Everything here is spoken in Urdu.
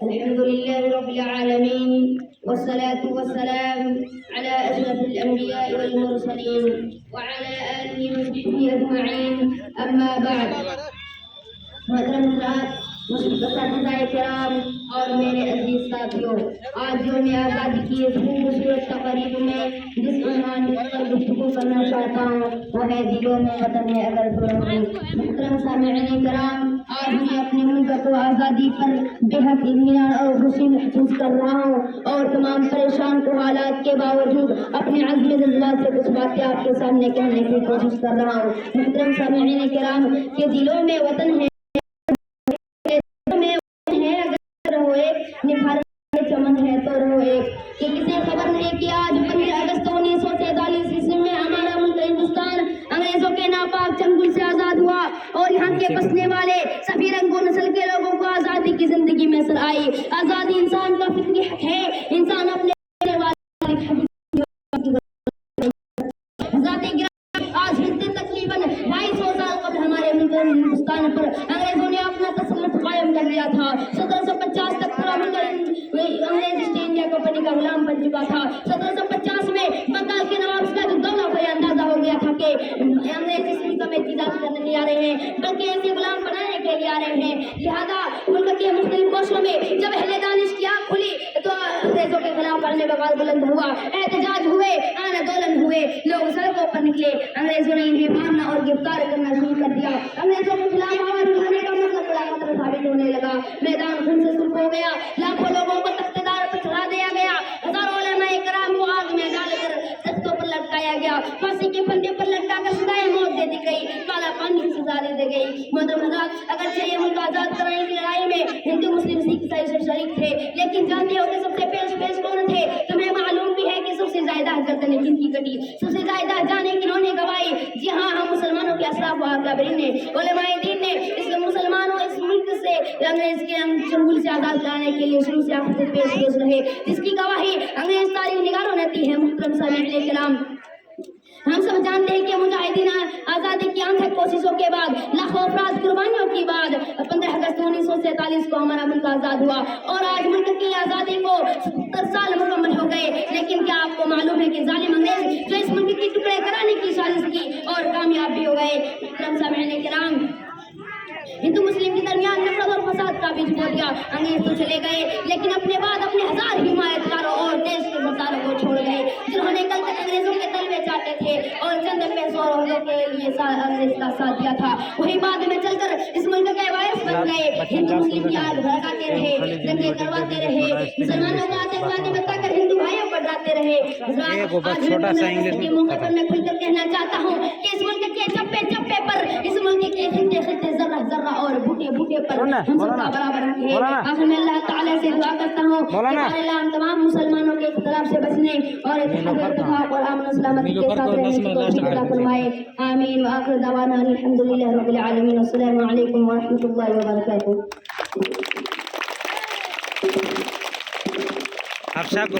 الحمد لله رب العالمين، والصلاة والسلام على أشرف الأنبياء والمرسلين وعلى آله وصحبه أجمعين، أما بعد. محترم حضرات، اساتذہ کرام اور میرے عزیز ساتھیوں، آج یوم آزادی کی اس خوبصورت تقریب میں جس عنوان پر گفتگو کرنا چاہتا ہوں وہ ہے دلوں میں وطن ہے اگر تو رہے. محترم سامعین کرام، آج میں اپنے ملک کو آزادی پر بے حد اطمینان اور خوشی محسوس کر رہا ہوں اور تمام پریشان کو حالات کے باوجود اپنے عزم جذبات سے کچھ باتیں آپ کے سامنے کہنے کی کوشش کر رہا ہوں. محترم سامعین کرام، کہ دلوں میں وطن ہے چمن ہے تو رو ایک، کہ کسی خبر نہیں کہ آج 15 اگست 1947 عیسوی میں ہمارا ملک ہندوستان انگریزوں کے ناپاک چنگل سے آزاد ہوا اور یہاں کے بسنے والے سبھی رنگ و نسل کے لوگوں کو آزادی کی زندگی میسر آئی. آزادی انسان کا فطری حق ہے. انسان اپنے آج سے تقریباً 250 سال قبل ہمارے ملک ہندوستان پر انگریزوں نے اپنا تسلط قائم کر لیا تھا. 1750 تک پورا ملک انگریز ایسٹ انڈیا کمپنی کا غلام بن چکا تھا. 1750 میں بنگال کے نواب کا جو دولہ کو اندازہ ہو گیا تھا کہ انگریز اس ملک میں تجارت کرنے نہیں آ رہے ہیں بلکہ ایسے غلام بنانے کے لیے آ رہے ہیں. لہذا ملک کے مختلف کوشوں میں جب اہل دانش کی آنکھ کھلی تو انگریزوں کے خلاف پڑھنے بغیر بلند ہوا، احتجاج ہوئے، آندولن ہوئے، لوگ سڑکوں پر نکلے. انگریزوں نے انہیں مارنا اور گرفتار کرنا شروع کر دیا. انگریزوں کے خلاف آواز اٹھانے کا مطلب بڑا خطرہ ثابت ہونے لگا. میدان خون سے سرخ ہو گیا. لاکھوں لوگوں کو تختے دار پر چڑھا دیا گیا. ہزاروں علماء کرام کو آگ میں ڈال کر تختوں پر لٹکایا گیا. پھانسی کے پھندے پر لٹکا کر سزائے موت دے دی گئی. کالا پانی کی سزا دے دی گئی. محترم حضرات، اگرچہ یہ ملک آزاد کرانے کی لڑائی میں ہندو مسلم سکھ عیسائی سب شریک تھے، لیکن جانتے ہو کہ سب سے پیش کون تھے؟ تمہیں معلوم بھی ہے کہ سب سے زیادہ گردن کن کی کٹی، سب سے زیادہ جانے کنہوں نے گوائی؟ جی ہاں، ہم مسلمانوں کے اشراف و اکابرین نے، علماء دین نے اس مسلمانوں اس ملک سے انگریز کے چنگل سے آزاد کرانے کے لیے شروع سے آخر تک پیش رہے، جس کی گواہی انگریز تاریخ نگاروں نے دی ہے. محترم سامعین کرام، ہم سب جانتے ہیں کہ مجاہدین آزادی کی انتھک کوششوں کے بعد، لاکھوں افراد قربانیوں کے بعد 15 اگست 1947 کو ہمارا ملک آزاد ہوا اور آج ملک کی آزادی کو 70 سال مکمل ہو گئے. لیکن کیا آپ کو معلوم ہے کہ ظالم انگریز جو اس ملک کی ٹکڑے کرانے کی سازش کی اور کامیاب بھی ہو گئے؟ محترم سامعین کرام، ہندو مسلم کے درمیان نفرت اور فساد کا بیج بو دیا. انگریز تو چلے گئے لیکن اپنے بعد اپنے ہزار حمایت کاروں اور دیش کے مطالب کو چھوڑ گئے جنہوں نے کل تک انگریزوں کے تلوے چاٹے تھے اور چند پیسوں اور عہدوں کے لیے انگریز کا ساتھ دیا تھا. وہی بعد میں چل کر اس ملک کے باعث بن گئے. ہندو مسلم کی آگ بھڑکاتے رہے، دنگے کرواتے رہے، مسلمانوں کو آتنکوادی بتا کر ہندو بھائیوں پر ڈراتے رہے. آج کے موقع پر میں کھل کر کہنا چاہتا ہوں کہ اس ملک کے چپے چپے پر، اس ملک کے خطے خطے ذرہ ذرہ اور بوٹے بوٹے پر ہم سب کا برابر رکھے. آخر میں اللہ تعالیٰ سے دعا کرتا ہوں کہ اللہ ہم تمام مسلمانوں کے اختلاف سے بچنے اور اتفاق اور امن و سلامتی کے ساتھ رہنے کی توفیق عطا فرمائے. آمین. وآخر دعوانا الحمدللہ رب العالمین. السلام علیکم ورحمۃ اللہ وبرکاتہ. آپ صاحب کو